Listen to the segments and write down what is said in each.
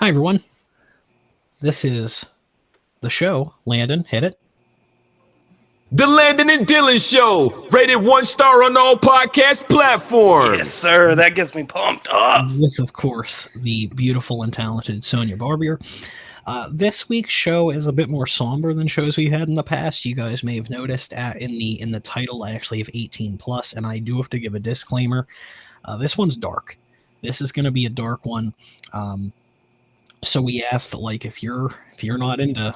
Hi, everyone. This is the show. Landon, hit it. The Landon and Dylan Show, rated 1 star on all podcast platforms. Yes, sir. That gets me pumped up. With, of course, the beautiful and talented Sonia Barbier. This week's show is a bit more somber than shows we've had in the past. You guys may have noticed in the title, I actually have 18 plus, and I do have to give a disclaimer. This one's dark. This is going to be a dark one. So we asked that, like, if you're not into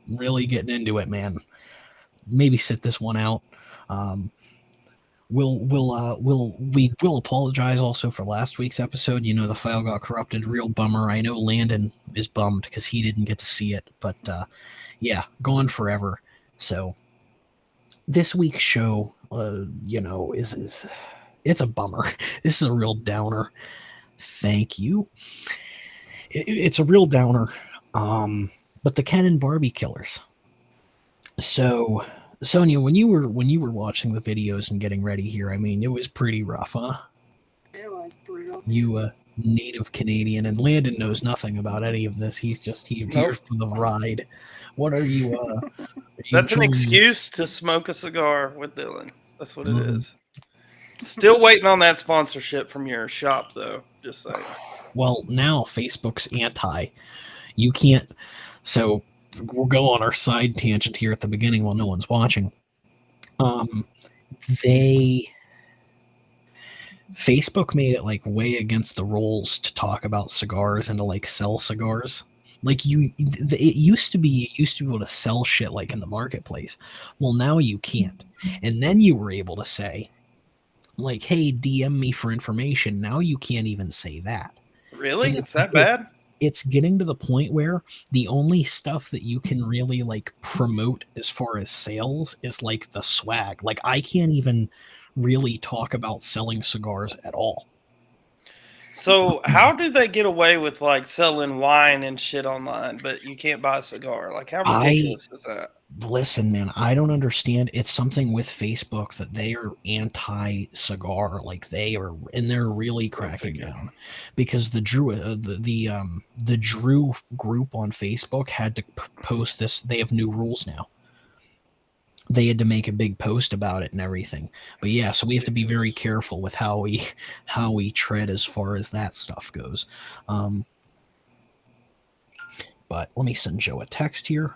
really getting into it, man, maybe sit this one out. We will apologize also for last week's episode. You know, the file got corrupted. Real bummer. I know Landon is bummed because he didn't get to see it, but yeah, gone forever. So this week's show, is it's a bummer. This is a real downer. Thank you. It's a real downer. But the Ken and Barbie killers. So, Sonia, when you were watching the videos and getting ready here, I mean, it was pretty rough, huh? It was brutal. You native Canadian, and Landon knows nothing about any of this. He's just here for the ride. What are you? That's an excuse to smoke a cigar with Dylan. That's what it is. Still waiting on that sponsorship from your shop, though. Just saying. Well, now Facebook's anti. You can't. So we'll go on our side tangent here at the beginning while no one's watching. Facebook made it like way against the rules to talk about cigars and to like sell cigars. Like it used to be able to sell shit like in the marketplace. Well, now you can't. And then you were able to say, like, hey, DM me for information. Now you can't even say that. Really? It's that bad? It's getting to the point where the only stuff that you can really like promote as far as sales is like the swag. Like I can't even really talk about selling cigars at all. So how do they get away with like selling wine and shit online, but you can't buy a cigar? Like how ridiculous is that? Listen, man, I don't understand. It's something with Facebook that they are anti-cigar, like they're really cracking down because the Drew group on Facebook had to post this. They have new rules now. They had to make a big post about it and everything. But yeah, so we have to be very careful with how we tread as far as that stuff goes. But let me send Joe a text here.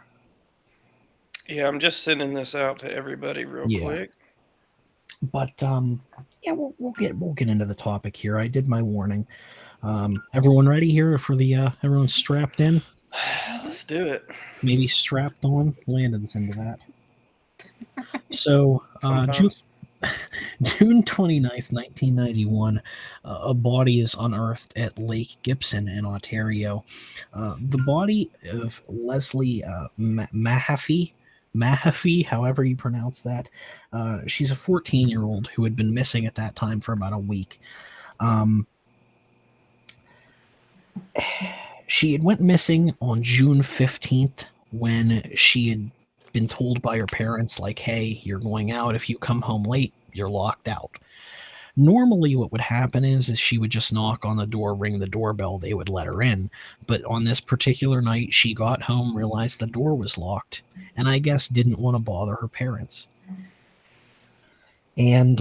Yeah, I'm just sending this out to everybody real quick. But yeah, we'll get into the topic here. I did my warning. Everyone ready here for the everyone's strapped in? Let's do it. Maybe strapped on. Landon's into that. So June 29th, 1991, a body is unearthed at Lake Gibson in Ontario. The body of Leslie Mahaffey, however you pronounce that. She's a 14-year-old who had been missing at that time for about a week. She had went missing on June 15th when she had been told by her parents, like, hey, you're going out. If you come home late, you're locked out. Normally what would happen is she would just knock on the door, ring the doorbell, they would let her in. But on this particular night, she got home, realized the door was locked, and I guess didn't want to bother her parents. And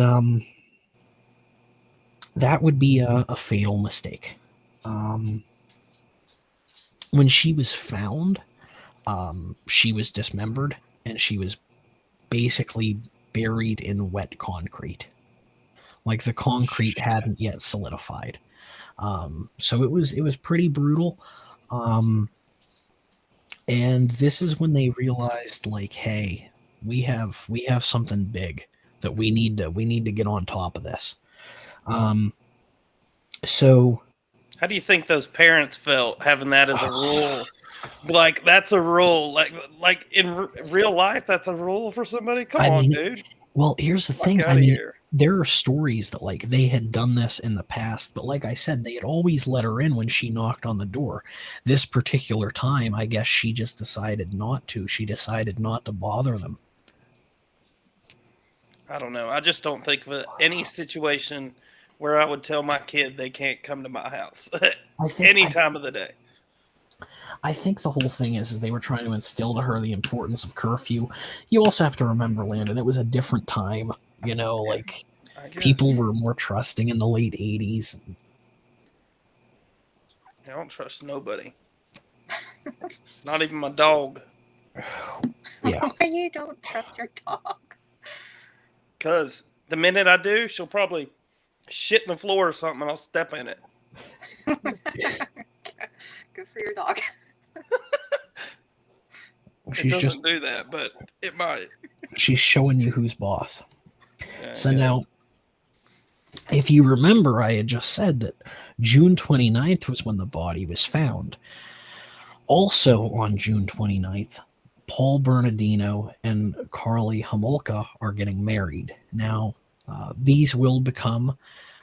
that would be a fatal mistake. When she was found, she was dismembered, and she was basically buried in wet concrete. Like the concrete hadn't yet solidified. So it was pretty brutal. And this is when they realized, like, hey, we have something big that we need to get on top of this. So how do you think those parents felt having that as a rule? Like that's a rule. Like in real life, that's a rule for somebody. Come on, dude. Well, here's the thing. I mean, there are stories that like they had done this in the past, but like I said, they had always let her in when she knocked on the door. This particular time, I guess she just decided not to. She decided not to bother them. I don't know. I just don't think of any situation where I would tell my kid they can't come to my house any time of the day. I think the whole thing is they were trying to instill to her the importance of curfew. You also have to remember, Landon, it was a different time. Like people were more trusting in the late 80s. I don't trust nobody. Not even my dog. Yeah. Why you don't trust your dog? Because the minute I do, she'll probably shit in the floor or something and I'll step in it. Good for your dog. It doesn't do that, but it might. She's showing you who's boss. Yeah, so now, if you remember, I had just said that June 29th was when the body was found. Also on June 29th, Paul Bernardino and Karla Homolka are getting married. Now, these will become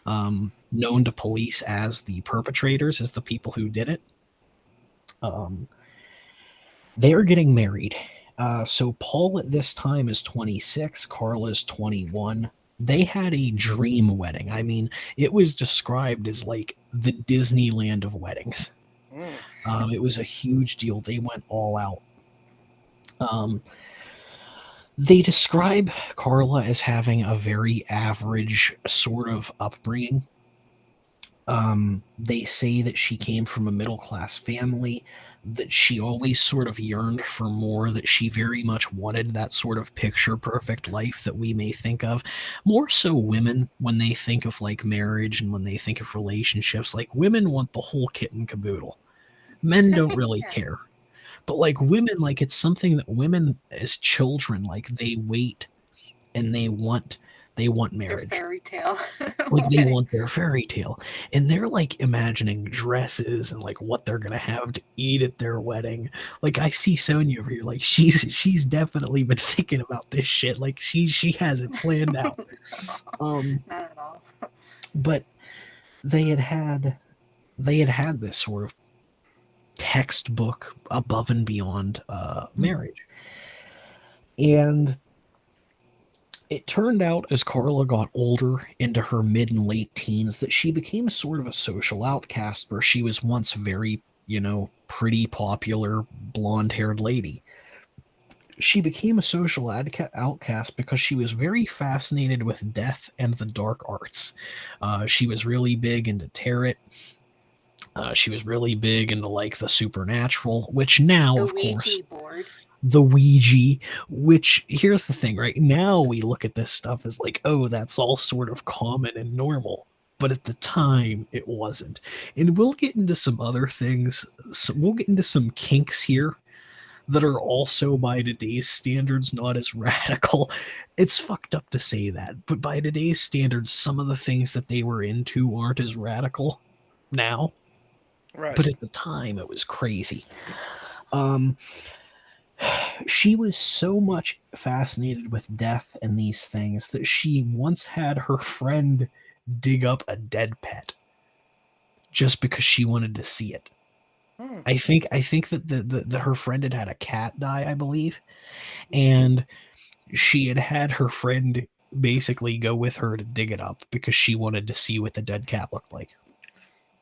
known to police as the perpetrators, as the people who did it. They are getting married. So Paul at this time is 26, Karla's 21. They had a dream wedding. I mean, it was described as like the Disneyland of weddings. It was a huge deal. They went all out. They describe Karla as having a very average sort of upbringing. They say that she came from a middle-class family, that she always sort of yearned for more, that she very much wanted that sort of picture-perfect life that we may think of. More so women, when they think of like marriage and when they think of relationships, like women want the whole kit and caboodle. Men don't really care. But like women, like it's something that women as children, like they wait and they want marriage. Their fairy tale. Like they want their fairy tale. And they're like imagining dresses and like what they're gonna have to eat at their wedding. Like I see Sonia over here, like she's definitely been thinking about this shit. Like she has it planned out. Not at all. But they had this sort of textbook above and beyond marriage. And it turned out as Karla got older into her mid and late teens that she became sort of a social outcast, where she was once very, pretty popular blonde-haired lady. She became a social outcast because she was very fascinated with death and the dark arts. She was really big into tarot. She was really big into like the supernatural, which now, of course, the Ouija, which here's the thing, right? Now we look at this stuff as like, oh, that's all sort of common and normal. But at the time, it wasn't. And we'll get into some other things. So we'll get into some kinks here that are also by today's standards not as radical. It's fucked up to say that, but by today's standards, some of the things that they were into aren't as radical now. Right. But at the time, it was crazy. She was so much fascinated with death and these things that she once had her friend dig up a dead pet just because she wanted to see it. I think that her friend had a cat die, I believe, and she had her friend basically go with her to dig it up because she wanted to see what the dead cat looked like.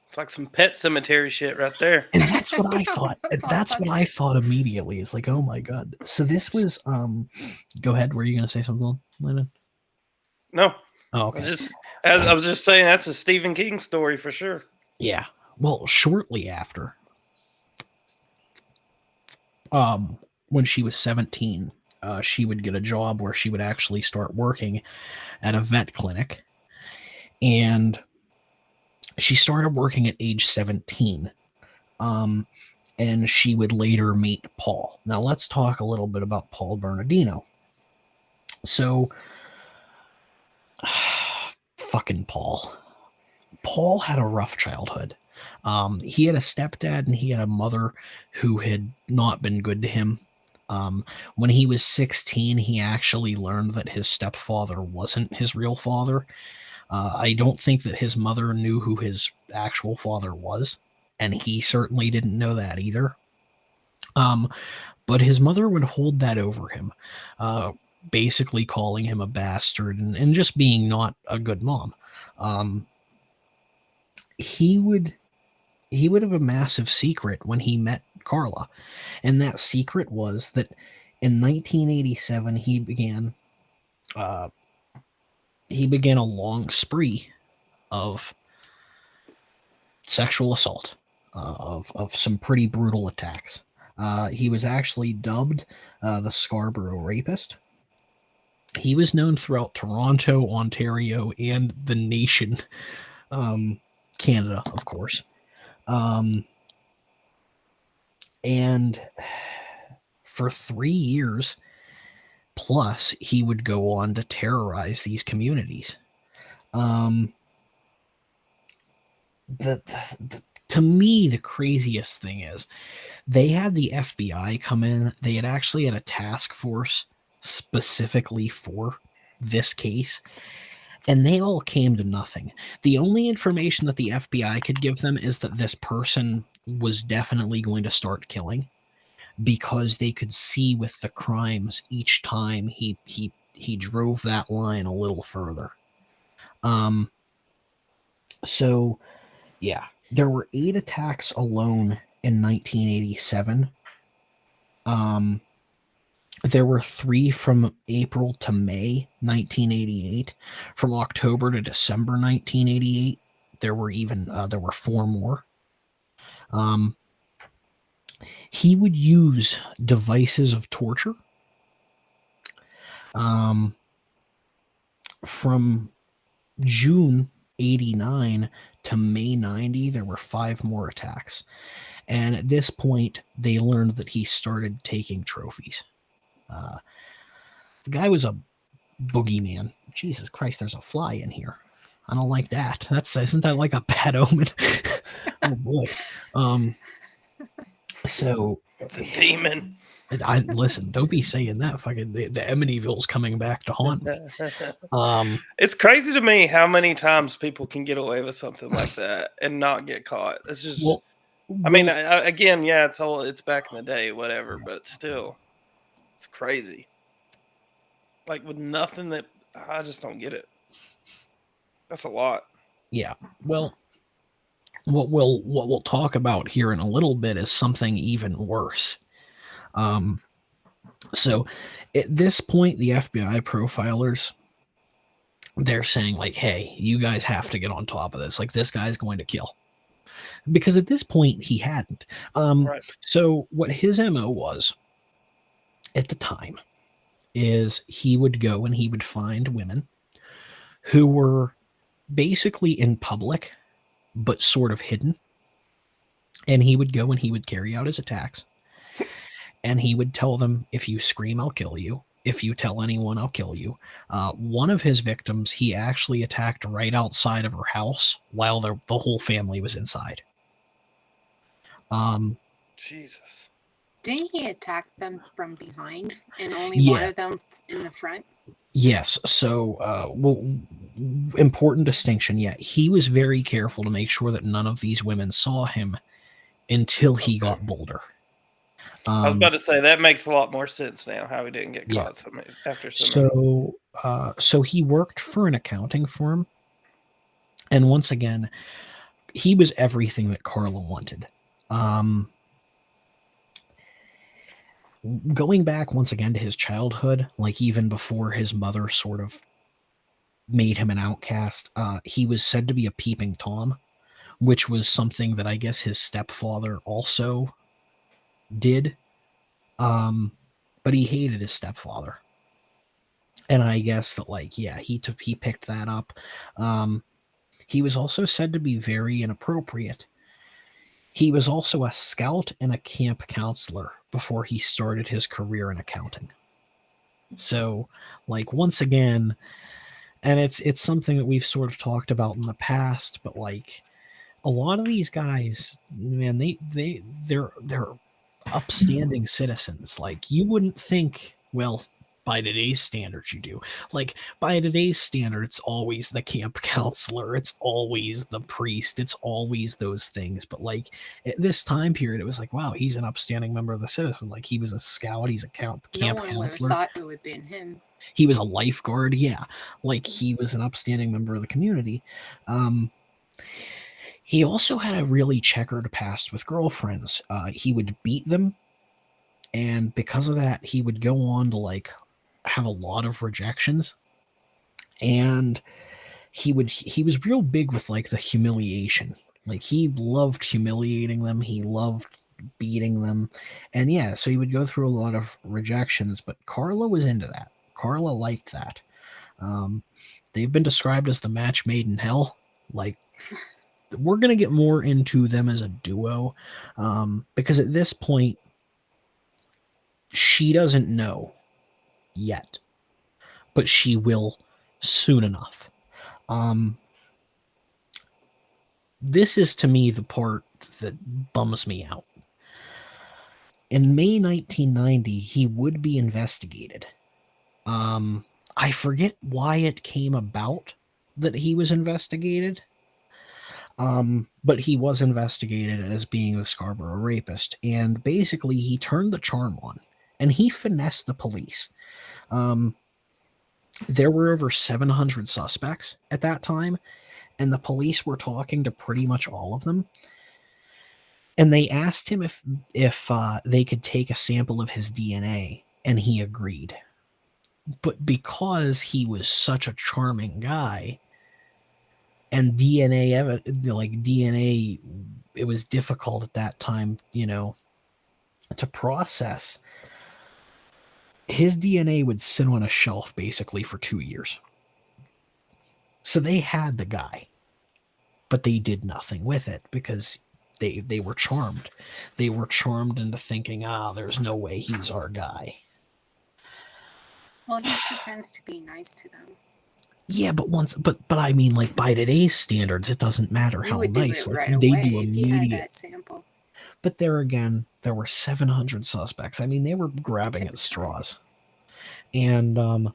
It's like some Pet Cemetery shit right there. And that's what I thought. That's what I thought immediately. It's like, oh my god. So this was go ahead. Were you gonna say something, Lennon? No. Oh, okay. I was just saying that's a Stephen King story for sure. Yeah. Well, shortly after, when she was 17, she would get a job where she would actually start working at a vet clinic. And she started working at age 17. And she would later meet Paul. Now let's talk a little bit about Paul Bernardino. So, fucking Paul. Paul had a rough childhood. He had a stepdad and he had a mother who had not been good to him. When he was 16, he actually learned that his stepfather wasn't his real father. I don't think that his mother knew who his actual father was, and he certainly didn't know that either. But his mother would hold that over him, basically calling him a bastard and just being not a good mom. He would have a massive secret when he met Karla. And that secret was that in 1987 he began a long spree of sexual assault, of some pretty brutal attacks. He was actually dubbed the Scarborough Rapist. He was known throughout Toronto, Ontario, and the nation, Canada, of course. And for 3 years plus, he would go on to terrorize these communities. To me, the craziest thing is they had the FBI come in. They had actually had a task force specifically for this case, and they all came to nothing. The only information that the FBI could give them is that this person was definitely going to start killing, because they could see with the crimes each time he drove that line a little further. So yeah, there were 8 attacks alone in 1987. There were 3 from April to May 1988. From October to December 1988, there were 4 more. He would use devices of torture. From June 89 to May 90, there were 5 more attacks. And at this point, they learned that he started taking trophies. The guy was a boogeyman. Jesus Christ, there's a fly in here. I don't like that. Isn't that like a bad omen? Oh boy. So It's a demon. Listen, don't be saying that. Fucking the Amityville's coming back to haunt me. It's crazy to me how many times people can get away with something like that and not get caught. It's just, I mean, again, yeah, it's back in the day, whatever, but still, it's crazy. Like with nothing that I just don't get it. That's a lot. Yeah. Well, what we'll talk about here in a little bit is something even worse. So at this point, the FBI profilers, they're saying like, hey, you guys have to get on top of this. Like, this guy's going to kill. Because at this point he hadn't. Right. So what his MO was at the time is he would go and he would find women who were basically in public, but sort of hidden. And he would go and he would carry out his attacks. And he would tell them, if you scream, I'll kill you. If you tell anyone, I'll kill you. One of his victims, he actually attacked right outside of her house while the whole family was inside. Jesus. Didn't he attack them from behind and only Yeah. one of them in the front? Yes. So, important distinction. Yeah. He was very careful to make sure that none of these women saw him until he got bolder. I was about to say that makes a lot more sense now. How he didn't get caught after so many. So he worked for an accounting firm, and once again, he was everything that Karla wanted. Going back once again to his childhood, like even before his mother sort of made him an outcast, he was said to be a peeping Tom, which was something that I guess his stepfather also did. But he hated his stepfather. And I guess that, like, yeah, he picked that up. He was also said to be very inappropriate. He was also a scout and a camp counselor before he started his career in accounting. So, like, once again, and it's something that we've sort of talked about in the past, but like a lot of these guys, man, they're upstanding citizens. Like, you wouldn't think, well, by today's standards you do. Like, by today's standard, it's always the camp counselor, it's always the priest, it's always those things. But like at this time period, it was like, wow, he's an upstanding member of the citizen. Like, he was a scout, he's a camp counselor. Thought it would have been him. He was a lifeguard, yeah. Like, he was an upstanding member of the community. He also had a really checkered past with girlfriends. He would beat them, and because of that, he would go on to like have a lot of rejections. And he was real big with like the humiliation. Like he loved humiliating them. He loved beating them. And yeah, so he would go through a lot of rejections, but Karla was into that. Karla liked that. They've been described as the match made in hell. Like, we're going to get more into them as a duo, because at this point, she doesn't know yet, but she will soon enough. This is, to me, the part that bums me out. In May 1990, he would be investigated. I forget why it came about that he was investigated. But he was investigated as being the Scarborough rapist. And basically, he turned the charm on. And he finessed the police. There were over 700 suspects at that time. And the police were talking to pretty much all of them. And they asked him if they could take a sample of his DNA. And he agreed. But because he was such a charming guy, and DNA, it was difficult at that time, to process. His DNA would sit on a shelf basically for 2 years. So they had the guy, but they did nothing with it because they were charmed. They were charmed into thinking, there's no way he's our guy. Well, he pretends to be nice to them. Yeah, but I mean, like, by today's standards, it doesn't matter how nice. Like, right, they away do immediate. If he had that sample. But there again, there were 700 suspects. I mean, they were grabbing at straws. And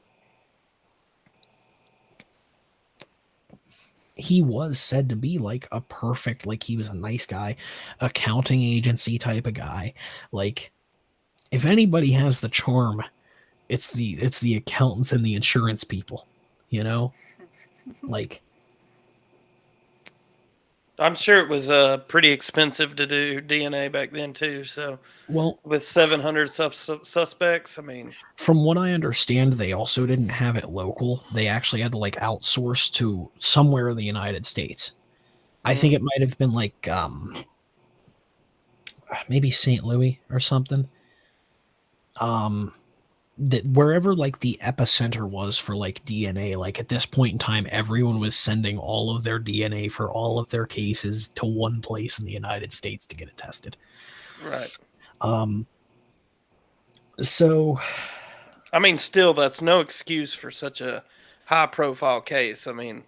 he was said to be like a perfect, like, he was a nice guy, accounting agency type of guy. Like, if anybody has the charm, it's the accountants and the insurance people, like, I'm sure it was pretty expensive to do DNA back then too. So, well, with 700 suspects, I mean, from what I understand, they also didn't have it local. They actually had to like outsource to somewhere in the United States. I think it might have been like maybe St. Louis or something. That wherever like the epicenter was for like DNA, like at this point in time, everyone was sending all of their DNA for all of their cases to one place in the United States to get it tested. Right. So, I mean, still, that's no excuse for such a high profile case. I mean,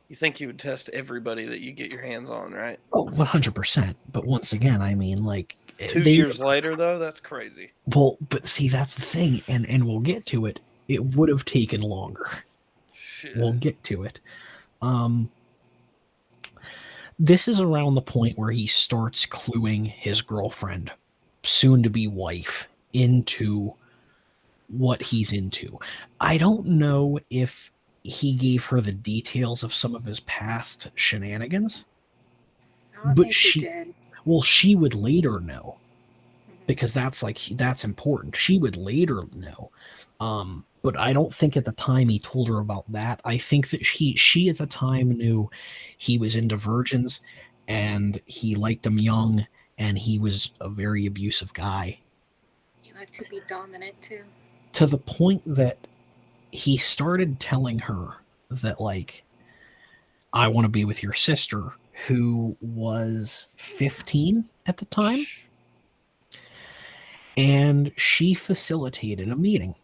you think you would test everybody that you get your hands on, right? Oh, 100%. But once again, I mean, like, 2 years later, though, that's crazy. Well, but see, that's the thing, and we'll get to it. It would have taken longer. Shit. We'll get to it. This is around the point where he starts cluing his girlfriend, soon-to-be wife, into what he's into. I don't know if he gave her the details of some of his past shenanigans. I don't think he did. Well, she would later know, because that's important. She would later know. But I don't think at the time he told her about that. I think that she at the time knew he was into virgins and he liked them young and he was a very abusive guy. He liked to be dominant too. To the point that he started telling her that, like, I want to be with your sister, who was 15 at the time. And she facilitated a meeting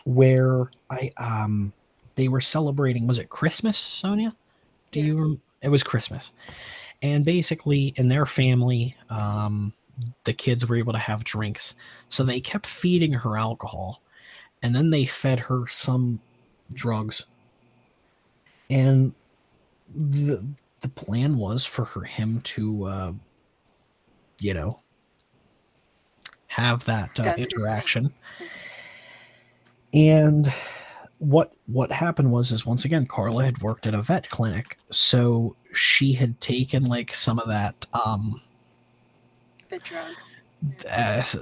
where they were celebrating, was it Christmas, Sonia? It was Christmas. And basically in their family, the kids were able to have drinks. So they kept feeding her alcohol and then they fed her some drugs. And the plan was for him to, have that interaction. And what happened was once again, Karla had worked at a vet clinic, so she had taken like some of that The drugs.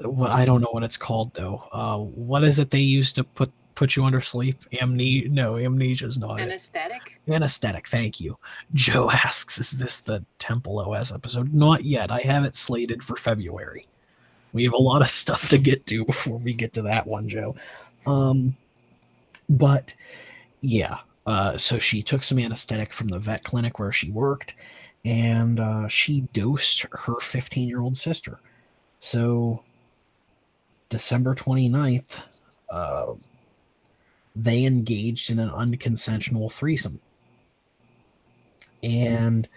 well, I don't know what it's called though. What is it they use to put you under sleep? Amnesia's not Anesthetic? it. Anesthetic, thank you. Joe asks, is this the Temple OS episode? Not yet. I have it slated for February. We have a lot of stuff to get to before we get to that one, Joe. But yeah, so she took some anesthetic from the vet clinic where she worked, and she dosed her 15-year-old sister. So December 29th, they engaged in an unconsensual threesome. And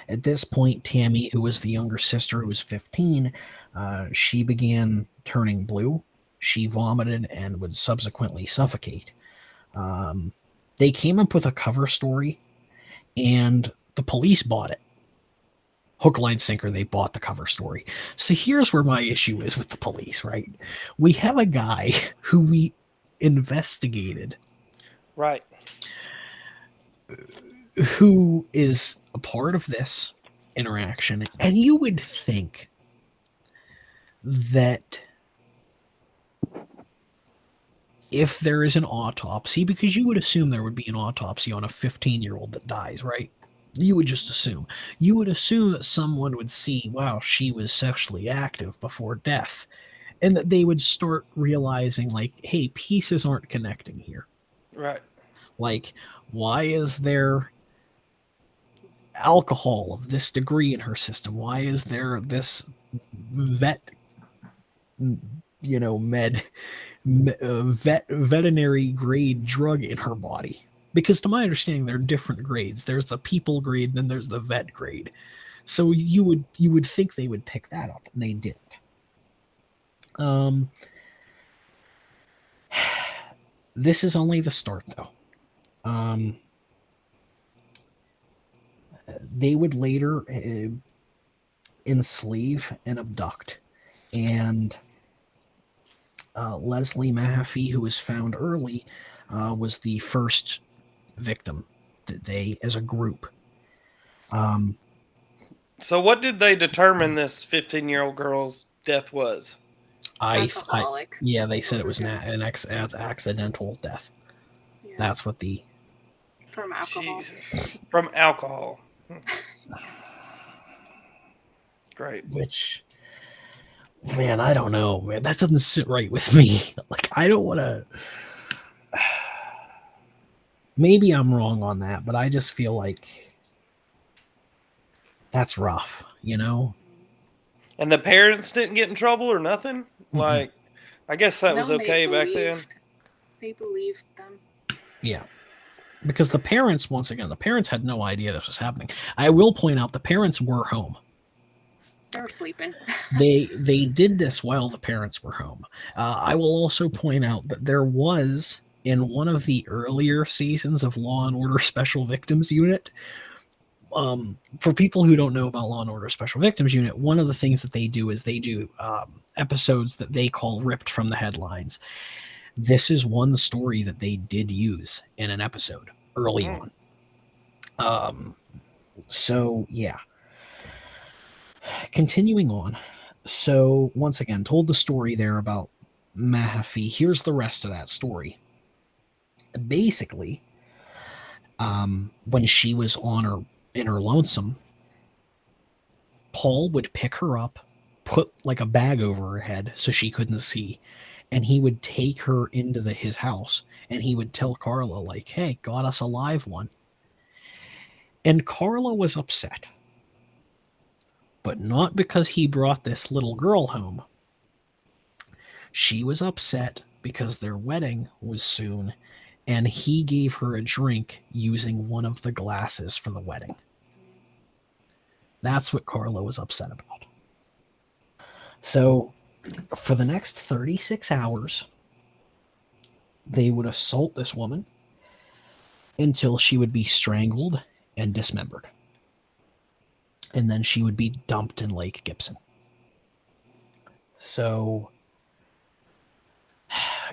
at this point, Tammy, who was the younger sister, who was 15, she began turning blue. She vomited and would subsequently suffocate. They came up with a cover story, and the police bought it. Hook, line, sinker, they bought the cover story. So here's where my issue is with the police, right? We have a guy who we investigated. Right. Who is a part of this interaction. And you would think that if there is an autopsy, because you would assume there would be an autopsy on a 15-year-old that dies, right? You would just assume. You would assume that someone would see, wow, she was sexually active before death. And that they would start realizing, like, hey, pieces aren't connecting here. Right. Like, why is there alcohol of this degree in her system? Why is there this veterinary grade drug in her body? Because to my understanding, there are different grades. There's the people grade, and then there's the vet grade. So you would think they would pick that up, and they didn't. This is only the start, though. They would later enslave and abduct. And Leslie Mahaffey, who was found early, was the first victim that they, as a group. So what did they determine this 15-year-old girl's death was? Alcoholic. Yeah, they said it was an accidental death. Yeah. That's what the... From alcohol. Jesus. From alcohol. Great. Which, man, I don't know, man. That doesn't sit right with me. Like, I don't want to... Maybe I'm wrong on that, but I just feel like that's rough, you know? And the parents didn't get in trouble or nothing? Mm-hmm. Like, I guess that was okay back then. They believed them. Yeah. Because the parents, once again, the parents had no idea this was happening. I will point out the parents were home. They were sleeping. They did this while the parents were home. I will also point out that there was, in one of the earlier seasons of Law & Order Special Victims Unit, for people who don't know about Law & Order Special Victims Unit, one of the things that they do is they do episodes that they call Ripped from the Headlines. This is one story that they did use in an episode early on. So, yeah. Continuing on. So, once again, told the story there about Mahaffey. Here's the rest of that story. Basically, when she was in her lonesome, Paul would pick her up, put like a bag over her head so she couldn't see, and he would take her into his house, and he would tell Karla, like, hey, got us a live one. And Karla was upset. But not because he brought this little girl home. She was upset because their wedding was soon, and he gave her a drink using one of the glasses for the wedding. That's what Karla was upset about. So, for the next 36 hours, they would assault this woman until she would be strangled and dismembered. And then she would be dumped in Lake Gibson. So,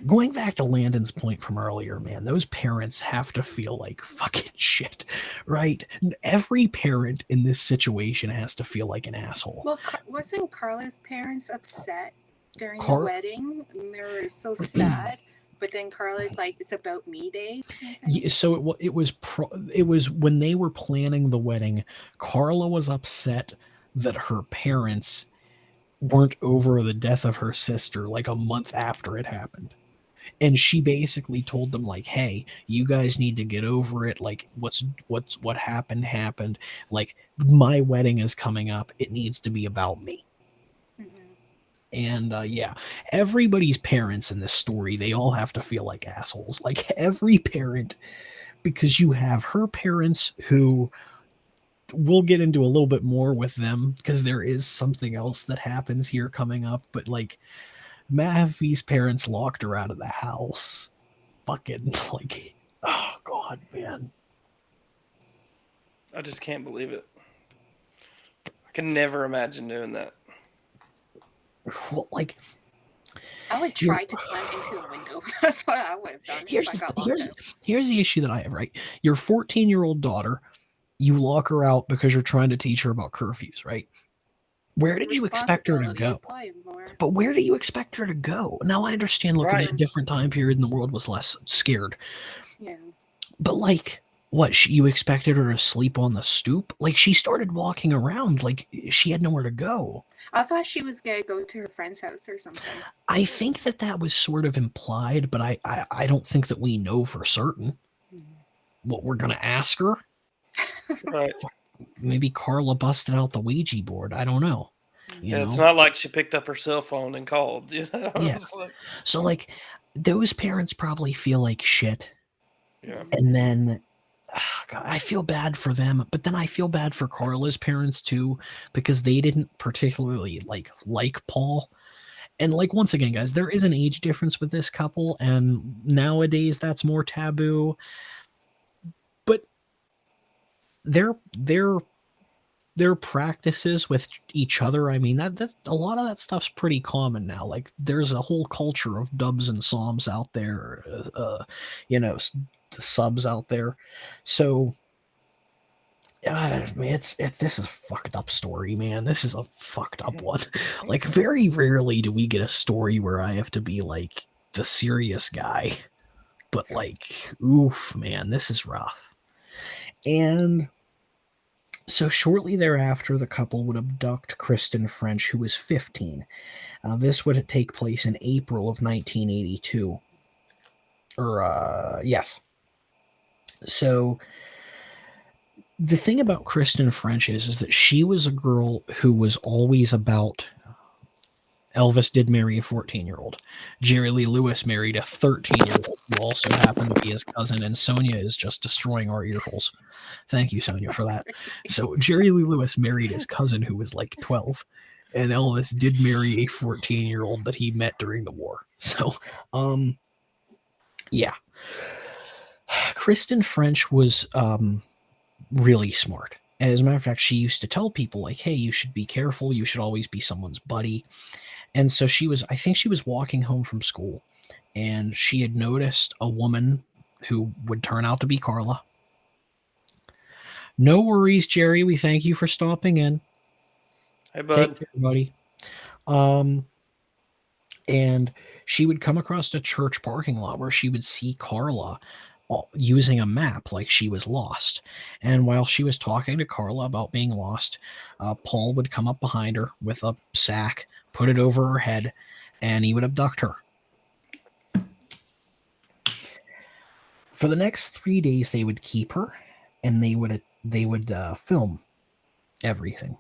going back to Landon's point from earlier, man, those parents have to feel like fucking shit, right? Every parent in this situation has to feel like an asshole. Well, wasn't Karla's parents upset during the wedding? And they were so sad. But then Karla's like, "It's about me day." Yeah, so it was when they were planning the wedding. Karla was upset that her parents weren't over the death of her sister like a month after it happened. And she basically told them like, "Hey, you guys need to get over it. Like what happened. Like my wedding is coming up. It needs to be about me." And yeah, everybody's parents in this story, they all have to feel like assholes. Like every parent, because you have her parents who we'll get into a little bit more with them because there is something else that happens here coming up. But like Mavi's parents locked her out of the house. Fucking like, oh God, man. I just can't believe it. I can never imagine doing that. Well, like, I would try to climb into a window. That's what I would have done. Here's the issue that I have, right? Your 14-year-old daughter, you lock her out because you're trying to teach her about curfews, right? Where did you expect her to go? But where do you expect her to go? Now I understand, look, it was a different time period and the world was less scared. Yeah. But like, what, you expected her to sleep on the stoop? Like, she started walking around like she had nowhere to go. I thought she was going to go to her friend's house or something. I think that was sort of implied, but I don't think that we know for certain what we're going to ask her. Right. Maybe Karla busted out the Ouija board. I don't know. It's not like she picked up her cell phone and called. You know? Yeah. So, like, those parents probably feel like shit. Yeah. And then God, I feel bad for them, but then I feel bad for Karla's parents too, because they didn't particularly like Paul. And like, once again, guys, there is an age difference with this couple, and nowadays that's more taboo. But their practices with each other, I mean, that a lot of that stuff's pretty common now. Like, there's a whole culture of dubs and psalms out there, the subs out there. So man, this is a fucked up story, man. This is a fucked up one. Like, very rarely do we get a story where I have to be like the serious guy, but like, oof, man, this is rough. And so shortly thereafter, the couple would abduct Kristen French, who was 15. This would take place in April of 1982. Yes. So the thing about Kristen French is that she was a girl who was always about. Elvis did marry a 14-year-old. Jerry Lee Lewis married a 13-year-old who also happened to be his cousin, and Sonia is just destroying our ear holes. Thank you, Sonia, for that. So Jerry Lee Lewis married his cousin who was like 12, and Elvis did marry a 14-year-old that he met during the war. So, yeah. Kristen French was really smart. As a matter of fact, she used to tell people, like, hey, you should be careful. You should always be someone's buddy. And so I think she was walking home from school, and she had noticed a woman who would turn out to be Karla. No worries, Jerry. We thank you for stopping in. Hey, bud. Take care, buddy. And she would come across a church parking lot where she would see Karla using a map like she was lost. And while she was talking to Karla about being lost, Paul would come up behind her with a sack, put it over her head, and he would abduct her. For the next 3 days, they would keep her, and they would film everything.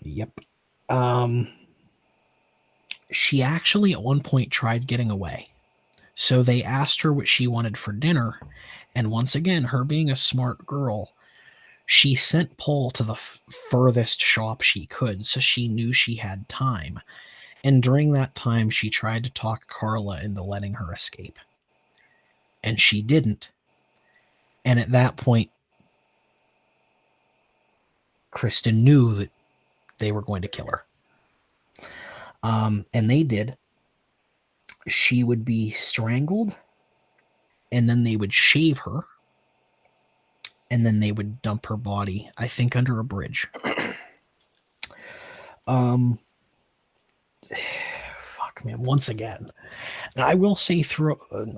Yep. She actually at one point tried getting away. So they asked her what she wanted for dinner, and once again, her being a smart girl, she sent Paul to the furthest shop she could, so she knew she had time. And during that time, she tried to talk Karla into letting her escape. And she didn't. And at that point, Kristen knew that they were going to kill her. And they did. She would be strangled, and then they would shave her, and then they would dump her body, I think, under a bridge. Fuck, man. Once again, and I will say,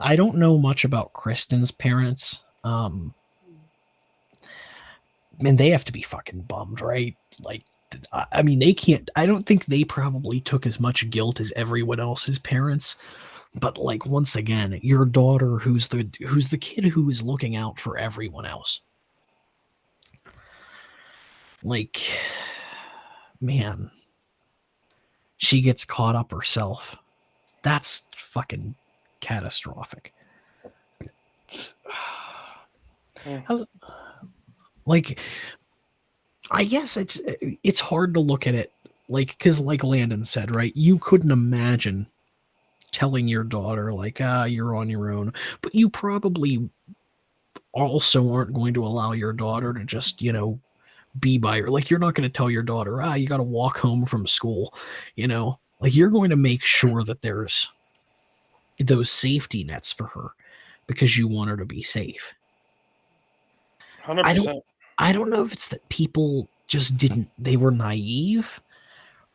I don't know much about Kristen's parents. And they have to be fucking bummed, right? Like, I mean, they can't. I don't think they probably took as much guilt as everyone else's parents. But like, once again, your daughter, who's the kid who is looking out for everyone else. Like, man, she gets caught up herself. That's fucking catastrophic. Like, I guess it's hard to look at it, like, because like Landon said, right, you couldn't imagine telling your daughter, like, you're on your own, but you probably also aren't going to allow your daughter to just, be by her. Like, you're not going to tell your daughter, you got to walk home from school, like, you're going to make sure that there's those safety nets for her because you want her to be safe. 100%. I don't know if it's that people just they were naive,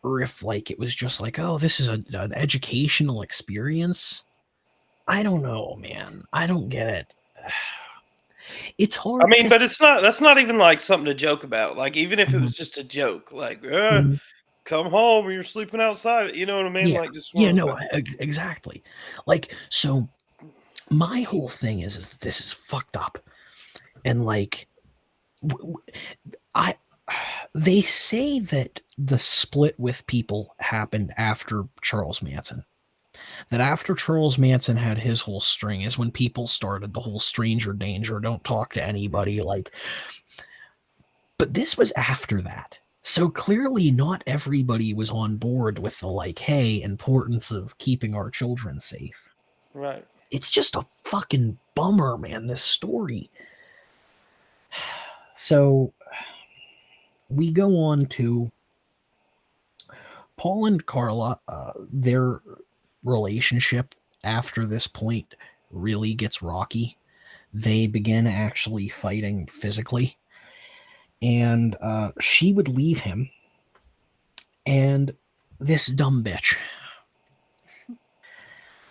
or if like it was just like, oh, this is an educational experience. I don't know, man. I don't get it. It's hard. I mean, but that's not even like something to joke about. Like, even if it was just a joke, like, come home, you're sleeping outside. You know what I mean? Yeah. Like, just exactly. Like, so my whole thing is that this is fucked up. And like, they say that the split with people happened after Charles Manson. That after Charles Manson had his whole string is when people started the whole stranger danger, don't talk to anybody, like. But this was after that. So clearly not everybody was on board with the like, hey, importance of keeping our children safe. Right. It's just a fucking bummer, man, this story. So we go on to Paul and Karla. Their relationship after this point really gets rocky. They begin actually fighting physically. And she would leave him. And this dumb bitch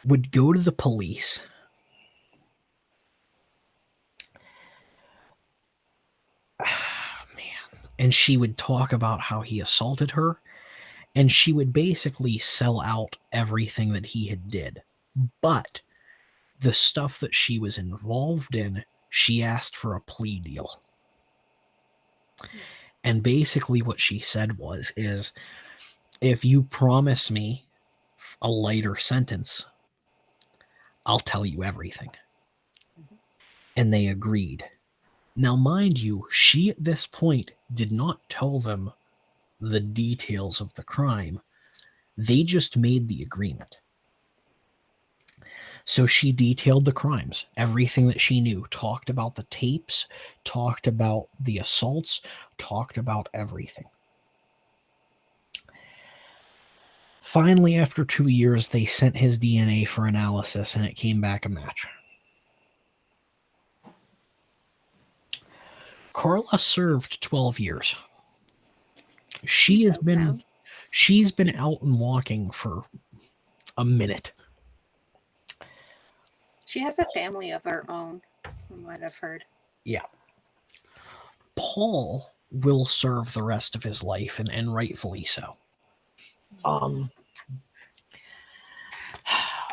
would go to the police. And she would talk about how he assaulted her, and she would basically sell out everything that he had did. But the stuff that she was involved in, she asked for a plea deal. And basically what she said is, if you promise me a lighter sentence, I'll tell you everything. And they agreed. Now, mind you, she at this point did not tell them the details of the crime. They just made the agreement. So she detailed the crimes, everything that she knew, talked about the tapes, talked about the assaults, talked about everything. Finally, after 2 years, they sent his DNA for analysis, and it came back a match. Karla served 12 years. She's been out and walking for a minute. She has a family of her own, from what I've heard. Yeah. Paul will serve the rest of his life, and rightfully so.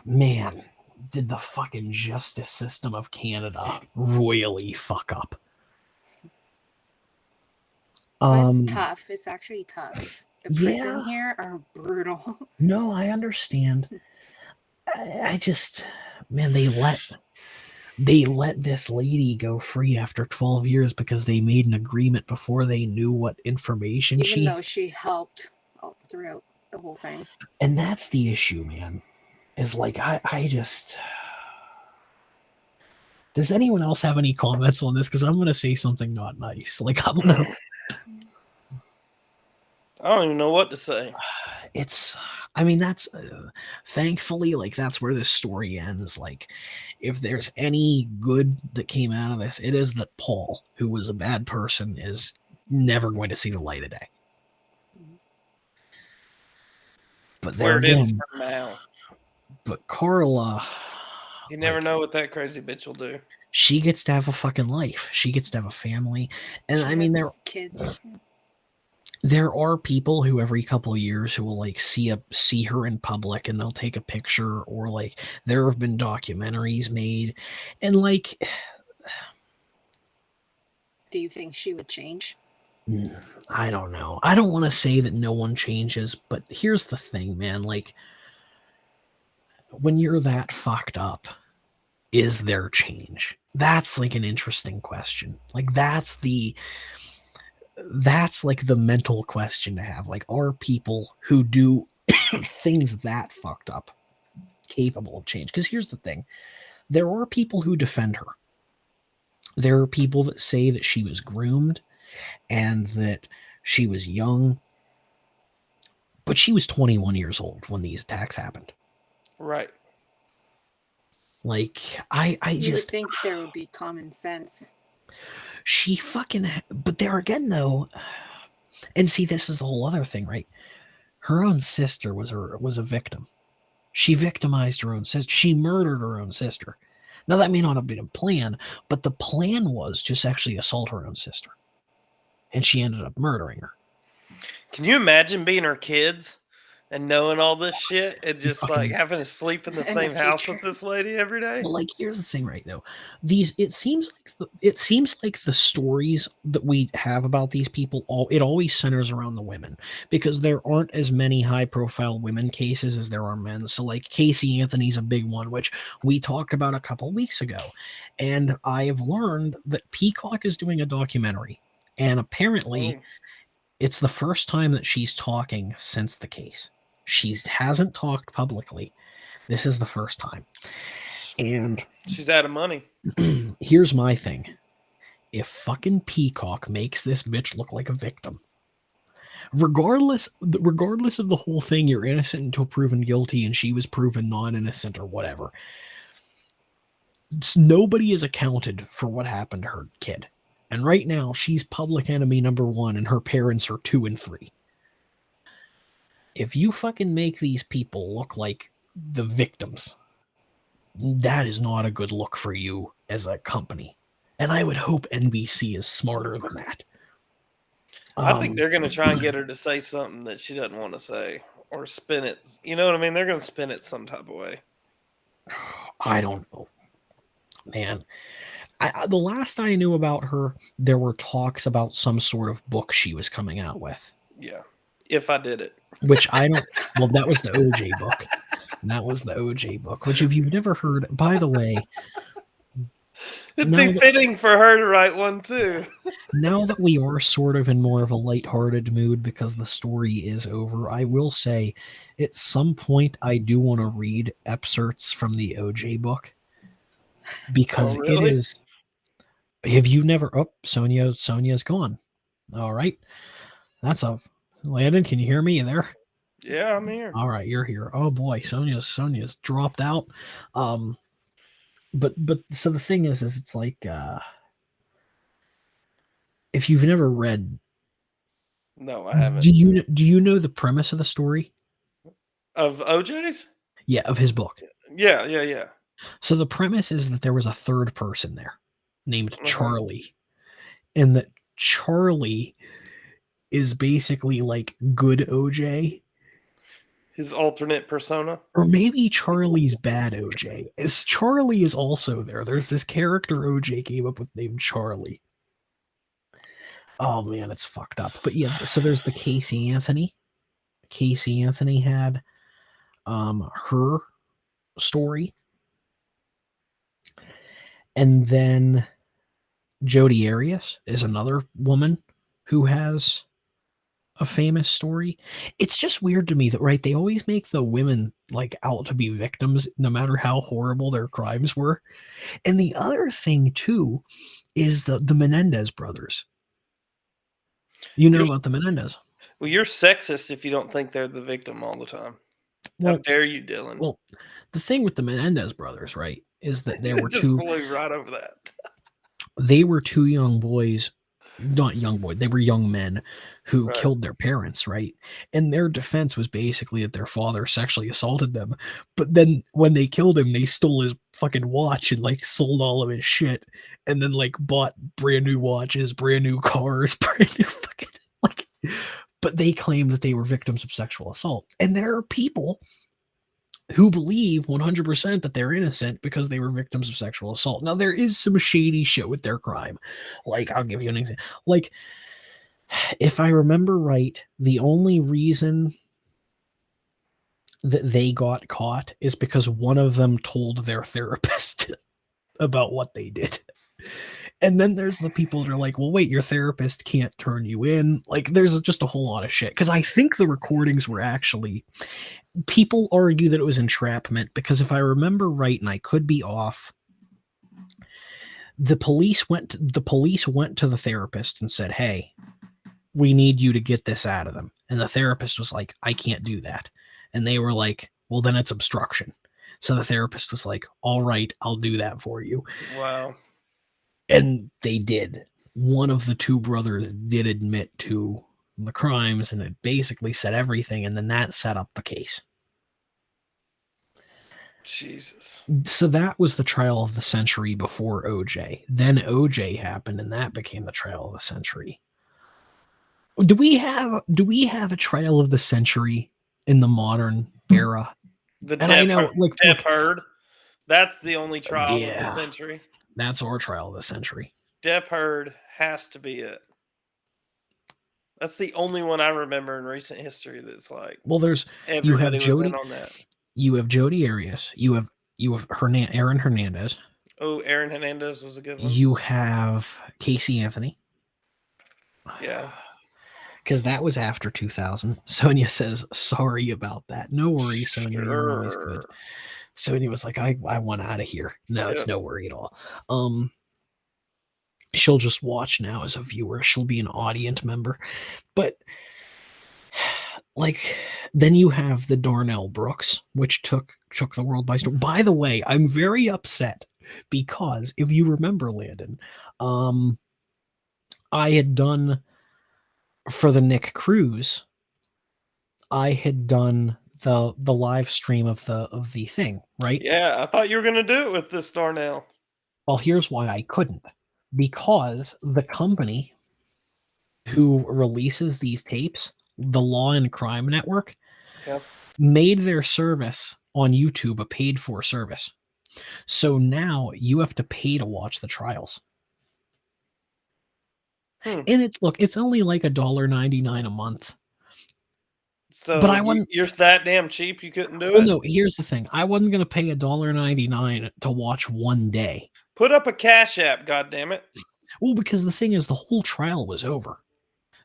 Man, did the fucking justice system of Canada royally fuck up. It's tough. It's actually tough. The prison here are brutal. No, I understand. I just, man, they let this lady go free after 12 years because they made an agreement before they knew what information Even though she helped throughout the whole thing. And that's the issue, man. Is like, I just... Does anyone else have any comments on this? Because I'm going to say something not nice. Like, I'm going to... I don't even know what to say. it's, I mean, that's thankfully, like, that's where this story ends. Like, if there's any good that came out of this, it is that Paul, who was a bad person, is never going to see the light of day. But That's there where it is again, for now. but Karla, you never know what that crazy bitch will do. She gets to have a fucking life. She gets to have a family, and I mean, kids. There are people who every couple of years who will like see her in public and they'll take a picture, or like there have been documentaries made, and like, do you think she would change? I don't know. I don't want to say that no one changes, but here's the thing, man. Like, when you're that fucked up, is there change? That's like an interesting question. Like, that's like the mental question to have. Like, are people who do things that fucked up capable of change? Because here's the thing. There are people who defend her. There are people that say that she was groomed and that she was young. But she was 21 years old when these attacks happened. Right. Like, I you just would think there would be common sense. She fucking, but there again though, and see, this is the whole other thing, right? Her own sister was a victim. She victimized her own sister. She murdered her own sister. Now, that may not have been a plan, but the plan was just actually assault her own sister. And she ended up murdering her. Can you imagine being her kids and knowing all this shit and just like having to sleep in the same house with this lady every day? Well, like, here's the thing, right, though. It seems like the stories that we have about these people, it always centers around the women, because there aren't as many high-profile women cases as there are men. So, like, Casey Anthony's a big one, which we talked about a couple weeks ago. And I have learned that Peacock is doing a documentary. And apparently, it's the first time that she's talking since the case. She hasn't talked publicly. This is the first time. And she's out of money. Here's my thing. If fucking Peacock makes this bitch look like a victim, regardless of the whole thing, you're innocent until proven guilty and she was proven non-innocent or whatever. Nobody is accounted for what happened to her kid. And right now, she's public enemy number 1 and her parents are 2 and 3. If you fucking make these people look like the victims, that is not a good look for you as a company. And I would hope NBC is smarter than that. I think they're going to try and get her to say something that she doesn't want to say, or spin it. You know what I mean? They're going to spin it some type of way. I don't know. Man. The last I knew about her, there were talks about some sort of book she was coming out with. Yeah. If I did it. Which I don't... Well, that was the OJ book. That was the OJ book, which if you've never heard... By the way... It'd be fitting for her to write one, too. Now that we are sort of in more of a lighthearted mood because the story is over, I will say, at some point, I do want to read excerpts from the OJ book. Because it is... Have you never... Oh, Sonia's gone. All right. That's a... Landon, can you hear me? You there? Yeah, I'm here. All right, you're here. Oh boy, Sonia's dropped out. But so the thing is it's like if you've never read... No, I haven't. Do you know the premise of the story? Of OJ's? Yeah, of his book. Yeah. So the premise is that there was a third person there named Charlie. And that Charlie is basically like good OJ. His alternate persona? Or maybe Charlie's bad OJ. Charlie is also there. There's this character OJ came up with named Charlie. Oh man, it's fucked up. But yeah, so there's the Casey Anthony. Casey Anthony had her story. And then Jodi Arias is another woman who has a famous story. It's just weird to me that, right, they always make the women like out to be victims no matter how horrible their crimes were. And the other thing too is the Menendez brothers. You know about the Menendez? Well, you're sexist if you don't think they're the victim all the time. How dare you, Dylan? Well, the thing with the Menendez brothers, right, is that there were just two. Flew right over that. They were two young boys, not young boys. They were young men who Right. killed their parents, right? And their defense was basically that their father sexually assaulted them. But then when they killed him, they stole his fucking watch and like sold all of his shit, and then like bought brand new watches, brand new cars, brand new fucking like. But they claimed that they were victims of sexual assault. And there are people who believe 100% that they're innocent because they were victims of sexual assault. Now, there is some shady shit with their crime. Like, I'll give you an example. Like, if I remember right, the only reason that they got caught is because one of them told their therapist about what they did. And then there's the people that are like, well, wait, your therapist can't turn you in. Like, there's just a whole lot of shit. Because I think the recordings were actually... People argue that it was entrapment because if I remember right, and I could be off, the police went to the therapist and said, hey, we need you to get this out of them. And the therapist was like, I can't do that. And they were like, well, then it's obstruction. So the therapist was like, all right, I'll do that for you. Wow. And they did. One of the two brothers did admit to the crimes, and it basically said everything, and then that set up the case. Jesus. So that was the trial of the century before OJ. Then OJ happened, and that became the trial of the century. Do we have a trial of the century in the modern era? The Depp Heard. That's the only trial of the century. That's our trial of the century. Depp Heard has to be it. That's the only one I remember in recent history that's like. Well, everybody was in on that. You have Jodi Arias. You have Aaron Hernandez. Oh, Aaron Hernandez was a good one. You have Casey Anthony. Yeah. Because that was after 2000. Sonia says, sorry about that. No worries, Sonia. You're always good. Sonia was like, I want out of here. No, it's no worry at all. She'll just watch now as a viewer. She'll be an audience member. But like, then you have the Darnell Brooks, which took the world by storm. By the way, I'm very upset because if you remember, Landon, I had done for the Nick Cruise, I had done the live stream of the thing, right? Yeah, I thought you were going to do it with this Darnell. Well, here's why I couldn't. Because the company who releases these tapes, the Law and Crime Network, made their service on YouTube a paid-for service. So now you have to pay to watch the trials. And it's only like $1.99 a month. So but you're that damn cheap you couldn't do it? No, here's the thing. I wasn't going to pay $1.99 to watch one day. Put up a Cash App, goddammit. Well, because the thing is, the whole trial was over.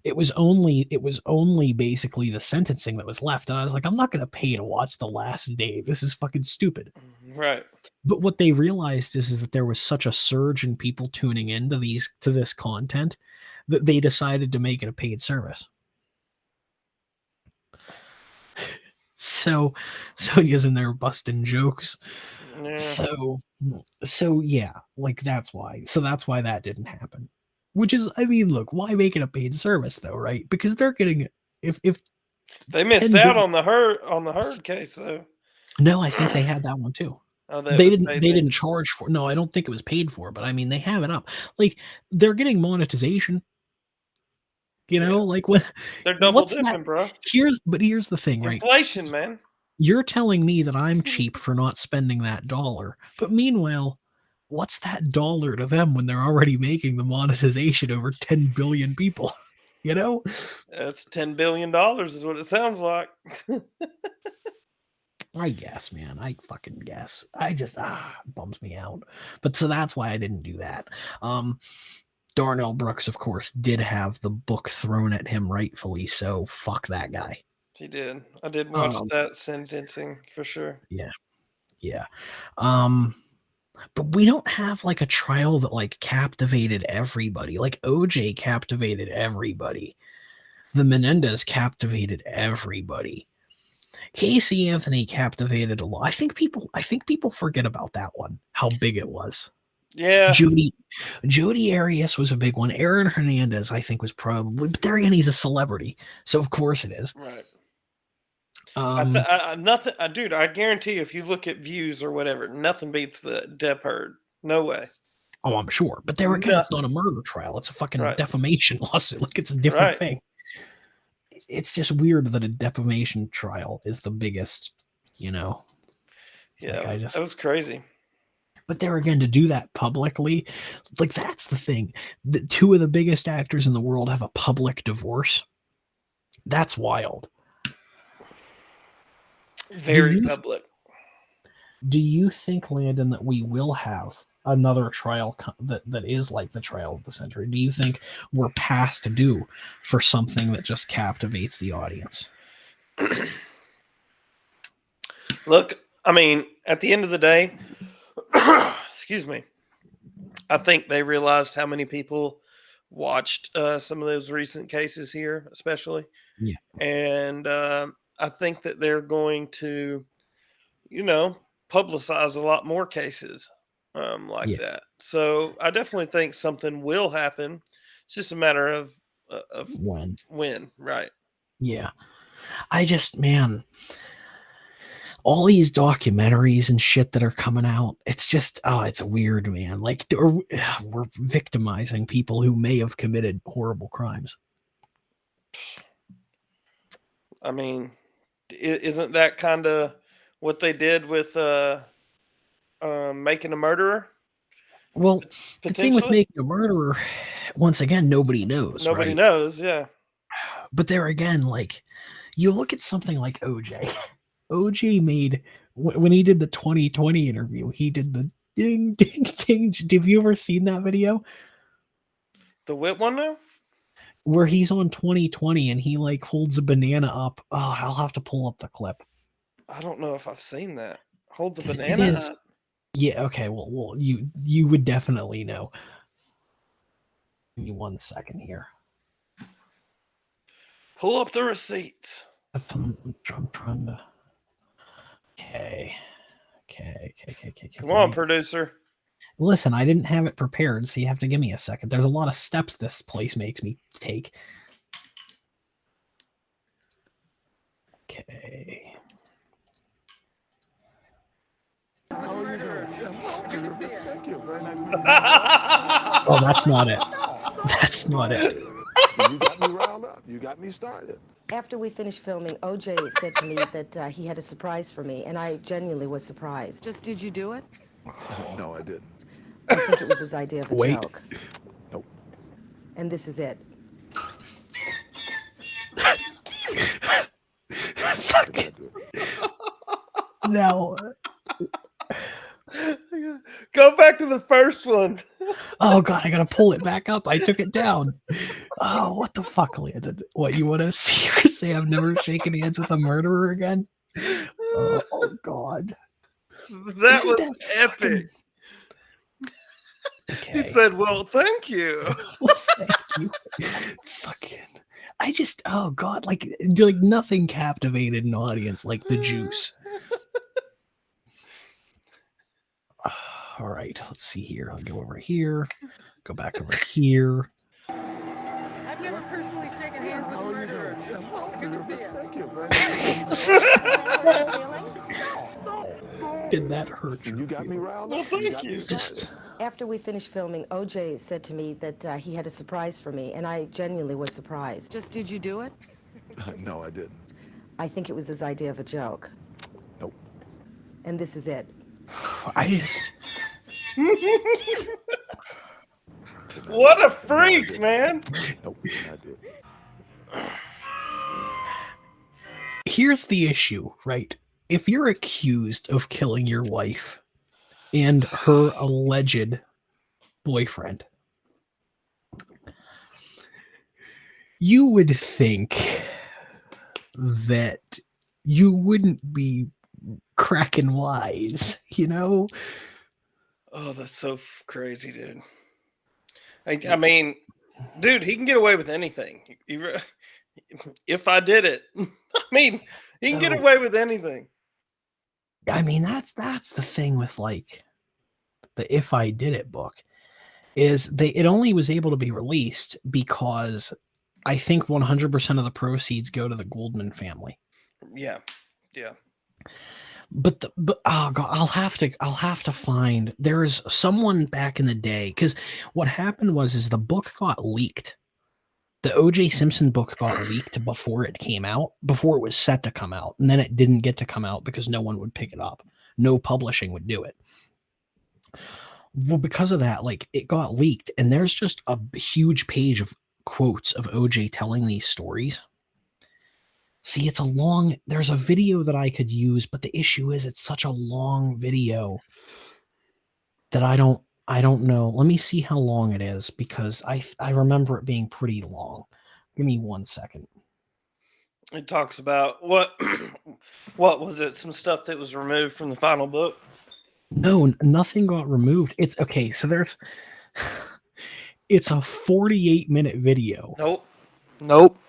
It was only basically the sentencing that was left. And I was like, I'm not going to pay to watch the last day. This is fucking stupid. Right. But what they realized is that there was such a surge in people tuning into this content that they decided to make it a paid service. So Sonia's in there busting jokes. Yeah. So yeah, like that's why. So that's why that didn't happen. Which is, I mean, look, why make it a paid service though, right? Because they're getting if they missed out on the Heard case though. No, I think they had that one too. Oh, they didn't charge for. No, I don't think it was paid for, but I mean they have it up. Like they're getting monetization. You know, like what they're double dipping, bro. Here's the thing, right? Inflation, man. You're telling me that I'm cheap for not spending that $1, but meanwhile, what's that $1 to them when they're already making the monetization over 10 billion people? You know, that's $10 billion is what it sounds like. I guess, man. I fucking guess. I just bums me out. But so that's why I didn't do that. Darnell Brooks, of course, did have the book thrown at him rightfully, so fuck that guy. He did. I did watch that sentencing for sure. Yeah. But we don't have like a trial that like captivated everybody. Like OJ captivated everybody. The Menendez captivated everybody. Casey Anthony captivated a lot. I think people forget about that one, how big it was. Yeah. Jodi Arias was a big one. Aaron Hernandez, I think, was probably, but there again, he's a celebrity, so of course it is. Right. Nothing, dude. I guarantee you, if you look at views or whatever, nothing beats the Depp Heard. No way. Oh, I'm sure. But there again, it's not a murder trial. It's a fucking defamation lawsuit. Like, it's a different thing. It's just weird that a defamation trial is the biggest, Yeah, like, that was crazy. But there again, to do that publicly, like, that's the thing. The two of the biggest actors in the world have a public divorce. That's wild. Very public. Do you think, Landon, that we will have another trial that is like the trial of the century? Do you think we're past due for something that just captivates the audience? Look, I mean, at the end of the day, excuse me, I think they realized how many people watched some of those recent cases here, especially. Yeah. And I think that they're going to, publicize a lot more cases like that. So I definitely think something will happen. It's just a matter of when, right? Yeah. Man, all these documentaries and shit that are coming out, it's just, it's weird, man. Like, we're victimizing people who may have committed horrible crimes. I mean, isn't that kind of what they did with Making a Murderer? Well, the thing with Making a Murderer, once again, nobody knows. Nobody knows, yeah. But there again, like, you look at something like OJ. OJ made, when he did the 2020 interview, he did the ding, ding, ding. Have you ever seen that video? The whip one now? Where he's on 2020 and he, like, holds a banana up. Oh, I'll have to pull up the clip. I don't know if I've seen that. Holds a banana up? Yeah, okay, well, you would definitely know. Give me 1 second here. Pull up the receipts. I'm trying to. Okay. Come on, producer. Listen, I didn't have it prepared, so you have to give me a second. There's a lot of steps this place makes me take. Okay. Oh, that's not it. That's not it. You got me riled up. You got me started. After we finished filming, OJ said to me that he had a surprise for me, and I genuinely was surprised. Just, did you do it? No, I didn't. I think it was his idea of a joke. Nope. And this is it. Now, go back to the first one. Oh God, I gotta pull it back up. I took it down. Oh, what the fuck, Landon? What, you want to say I've never shaken hands with a murderer again? Oh God, that was epic. Okay. He said, "Well, thank you." Well, thank you. Fucking. I just, oh God, like nothing captivated an audience like the juice. All right, let's see here. I'll go over here, go back over here. I've never personally shaken hands with a murderer. Good to see you. Did that hurt you? You got me riled up. Well, thank you. Just after we finished filming, OJ said to me that he had a surprise for me, and I genuinely was surprised. Just, did you do it? No, I didn't. I think it was his idea of a joke. Nope. And this is it. I just. What a freak, man. Nope, I did. Here's the issue, right? If you're accused of killing your wife and her alleged boyfriend, you would think that you wouldn't be cracking wise, you know? Oh, that's so crazy, dude. I mean, dude, he can get away with anything. If I did it, I mean, he can get away with anything. I mean, that's the thing with like the If I Did It book is it only was able to be released because I think 100% of the proceeds go to the Goldman family. Yeah. But oh god, I'll have to find. There's someone back in the day, because what happened is the book got leaked. The O.J. Simpson book got leaked before it came out, before it was set to come out, and then it didn't get to come out because no one would pick it up. No publishing would do it. Well, because of that, like, it got leaked, and there's just a huge page of quotes of O.J. telling these stories. See, there's a video that I could use, but the issue is it's such a long video that I don't know. Let me see how long it is, because I remember it being pretty long. Give me 1 second. It talks about what was it? Some stuff that was removed from the final book? No, nothing got removed. It's okay. So it's a 48-minute video. Nope.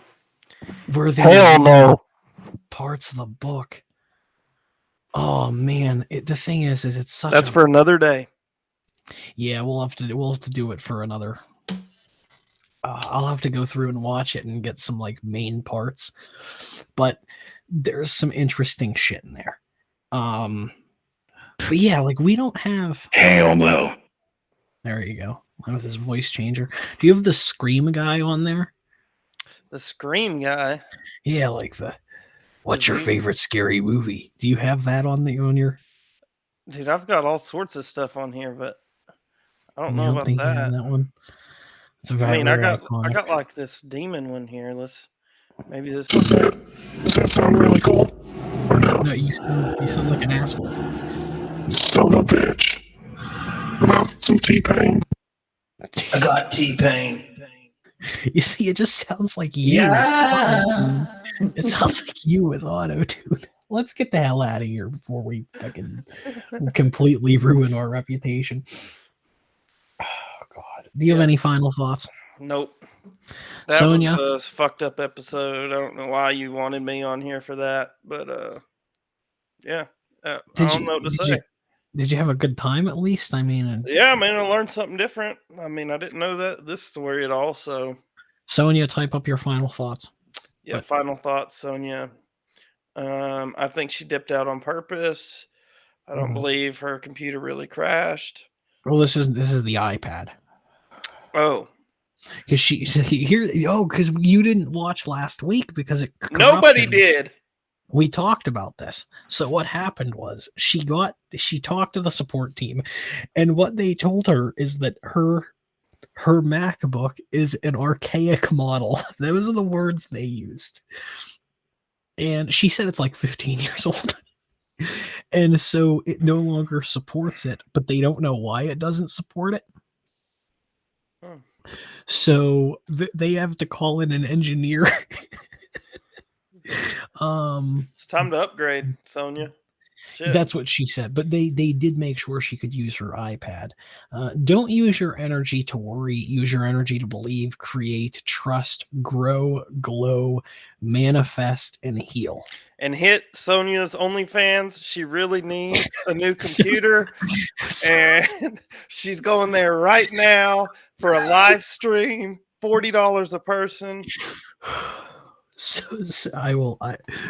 Where they parts of the book. Oh man, the thing is it's such. That's for another day. Yeah, we'll have to do it for another. I'll have to go through and watch it and get some like main parts, but there's some interesting shit in there. But yeah, like we don't have. Hell no. There you go. With his voice changer. Do you have the Scream guy on there? The Scream guy. Yeah, like what's your favorite scary movie? Do you have that on your? Dude, I've got all sorts of stuff on here, but I don't know about that. That one. It's a I got like this demon one here. Maybe this. Does that sound really cool? Or no? No, you sound like an asshole. Son of a bitch. About some T-Pain. I got T-Pain. You see, it just sounds like you. Yeah. It sounds like you with auto-tune. Let's get the hell out of here before we fucking completely ruin our reputation. Oh, God. Do you have any final thoughts? Nope. That Sonia? was a fucked up episode. I don't know why you wanted me on here for that, but yeah. I don't know what to say. Did you have a good time at least? I mean, yeah, I learned something different. I didn't know this story at all. So, Sonia, type up your final thoughts. Yeah, final thoughts, Sonia. I think she dipped out on purpose. I don't believe her computer really crashed. Well, this is the iPad. Oh, because because you didn't watch last week because it corrupted. Nobody did. We talked about this. So what happened was she talked to the support team, and what they told her is that her MacBook is an archaic model. Those are the words they used. And she said it's like 15 years old. And so it no longer supports it, but they don't know why it doesn't support it. So they have to call in an engineer. It's time to upgrade, Sonia. Shit. That's what she said, but they did make sure she could use her iPad. Don't use your energy to worry. Use your energy to believe, create, trust, grow, glow, manifest, and heal. And hit Sonia's OnlyFans. She really needs a new computer. And she's going there right now for a live stream. $40 a person. So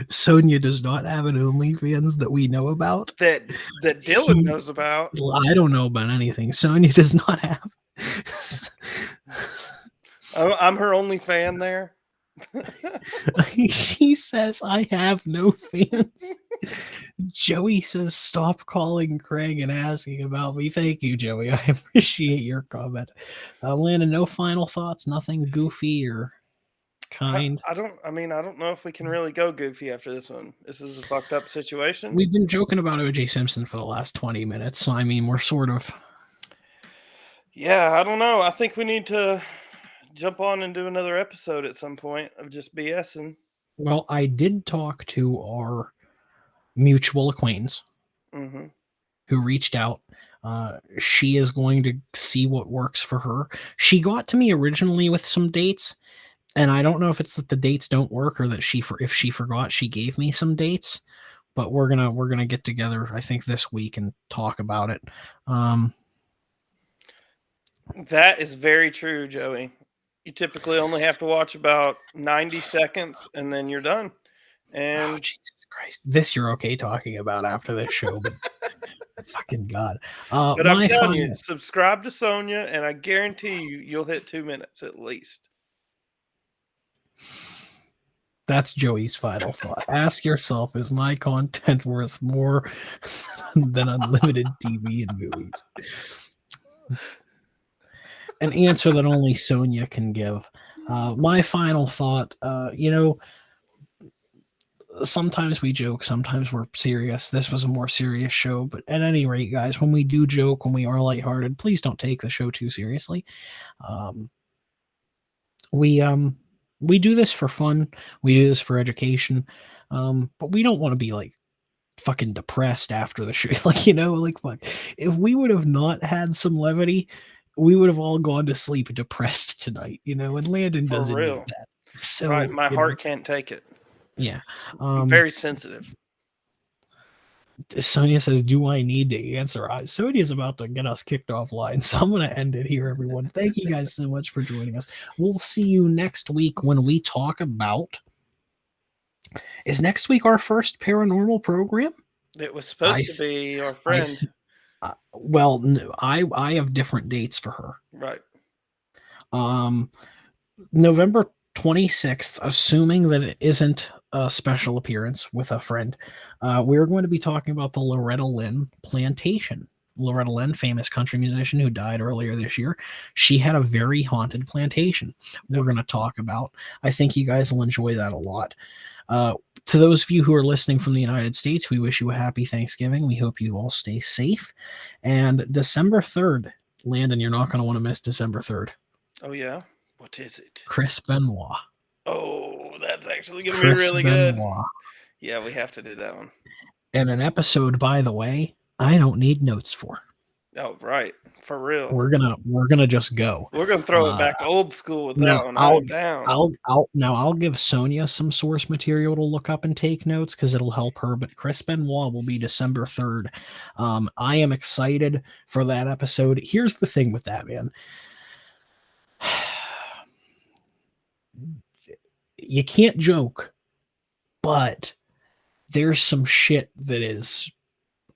Sonia does not have an OnlyFans that we know about. That Dylan knows about. I don't know about anything. Sonia does not have. I'm her only fan there. She says, I have no fans. Joey says, stop calling Craig and asking about me. Thank you, Joey. I appreciate your comment. Landon, no final thoughts? Nothing goofy or kind? I don't know if we can really go goofy after this one. This is a fucked up situation. We've been joking about O.J. Simpson for the last 20 minutes. So, we're sort of. Yeah, I don't know. I think we need to jump on and do another episode at some point of just BSing. Well, I did talk to our mutual acquaintance who reached out. She is going to see what works for her. She got to me originally with some dates, And I don't know if it's that the dates don't work or that if she forgot, she gave me some dates. But we're gonna get together, I think, this week and talk about it. That is very true, Joey. You typically only have to watch about 90 seconds and then you're done. And Jesus Christ, this you're okay talking about after this show, but fucking God. But I'm telling you, subscribe to Sonia, and I guarantee you'll hit 2 minutes at least. That's Joey's final thought. Ask yourself, is my content worth more than unlimited TV and movies? An answer that only Sonia can give. My final thought, sometimes we joke, sometimes we're serious. This was a more serious show, but at any rate, guys, when we do joke, when we are lighthearted, please don't take the show too seriously. We do this for fun. We do this for education. But we don't want to be like fucking depressed after the show. Fuck. If we would have not had some levity, we would have all gone to sleep depressed tonight, and Landon doesn't need that. So right, my heart can't take it. Yeah. I'm very sensitive. Sonia says, do I need to answer? Sonia's about to get us kicked offline, so I'm going to end it here, everyone. Thank you guys so much for joining us. We'll see you next week when we talk about... Is next week our first paranormal program? It was supposed to be our friend. I have different dates for her. Right. November 26th, assuming that it isn't a special appearance with a friend, we're going to be talking about the Loretta Lynn plantation. Loretta Lynn, famous country musician who died earlier this year. She had a very haunted plantation we're going to talk about. I think you guys will enjoy that a lot. To those of you who are listening from the United States, we wish you a happy Thanksgiving. We hope you all stay safe. And December 3rd, Landon, you're not going to want to miss December 3rd. Oh, yeah? What is it? Chris Benoit. Oh, that's actually going to be really good. Yeah, we have to do that one. And an episode, by the way, I don't need notes for. Oh, right. For real. We're gonna just go. We're gonna throw it back old school with that one. I'll give Sonia some source material to look up and take notes because it'll help her. But Chris Benoit will be December 3rd. I am excited for that episode. Here's the thing with that, man. You can't joke, but there's some shit that is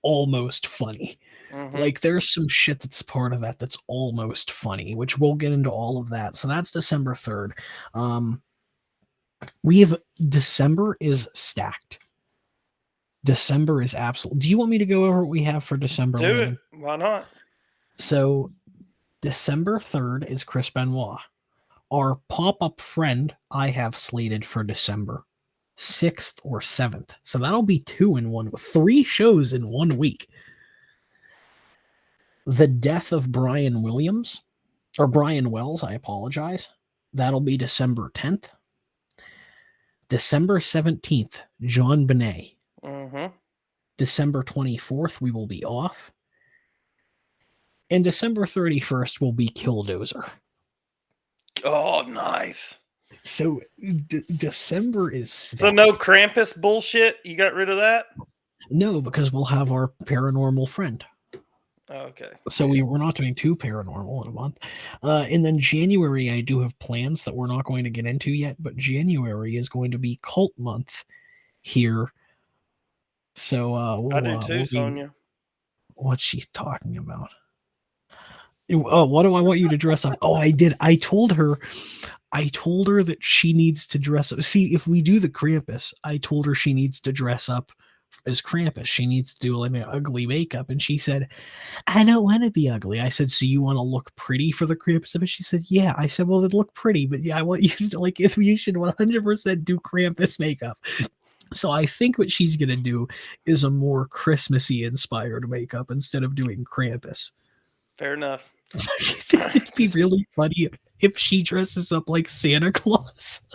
almost funny. Mm-hmm. Like there's some shit that's part of that that's almost funny, which we'll get into all of that. So that's December 3rd. December is stacked. December is absolute. Do you want me to go over what we have for December? Do it. Why not? So December 3rd is Chris Benoit. Our pop-up friend I have slated for December 6th or 7th. So that'll be 3 shows in 1 week. The Death of Brian Wells, I apologize. That'll be December 10th. December 17th, John Bonet. Mm-hmm. December 24th, we will be off. And December 31st will be Killdozer. Oh, nice. So December is... So no Krampus bullshit? You got rid of that? No, because we'll have our paranormal friend. Okay. So we're not doing 2 paranormal in a month. And then January, I do have plans that we're not going to get into yet, but January is going to be cult month here. So I do too, Sonia. What's she talking about? Oh, what do I want you to dress up? Oh, I did. I told her that she needs to dress up. See, if we do the Krampus, I told her she needs to dress up as Krampus. She needs to do like an ugly makeup. And she said, I don't want to be ugly. I said, so you want to look pretty for the Krampus? And she said, yeah. I said, well, then look pretty. But yeah, I want you to if you should 100% do Krampus makeup. So I think what she's going to do is a more Christmassy inspired makeup instead of doing Krampus. Fair enough. It'd be really funny if she dresses up like Santa Claus.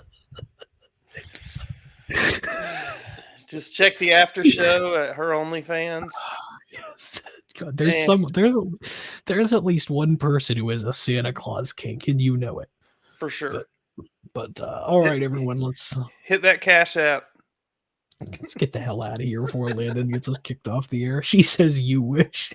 Just check the after show at her OnlyFans. God, there's at least one person who is a Santa Claus kink, and you know it for sure. But all right, everyone, let's hit that Cash App. Let's get the hell out of here before Landon gets us kicked off the air. She says, "You wish."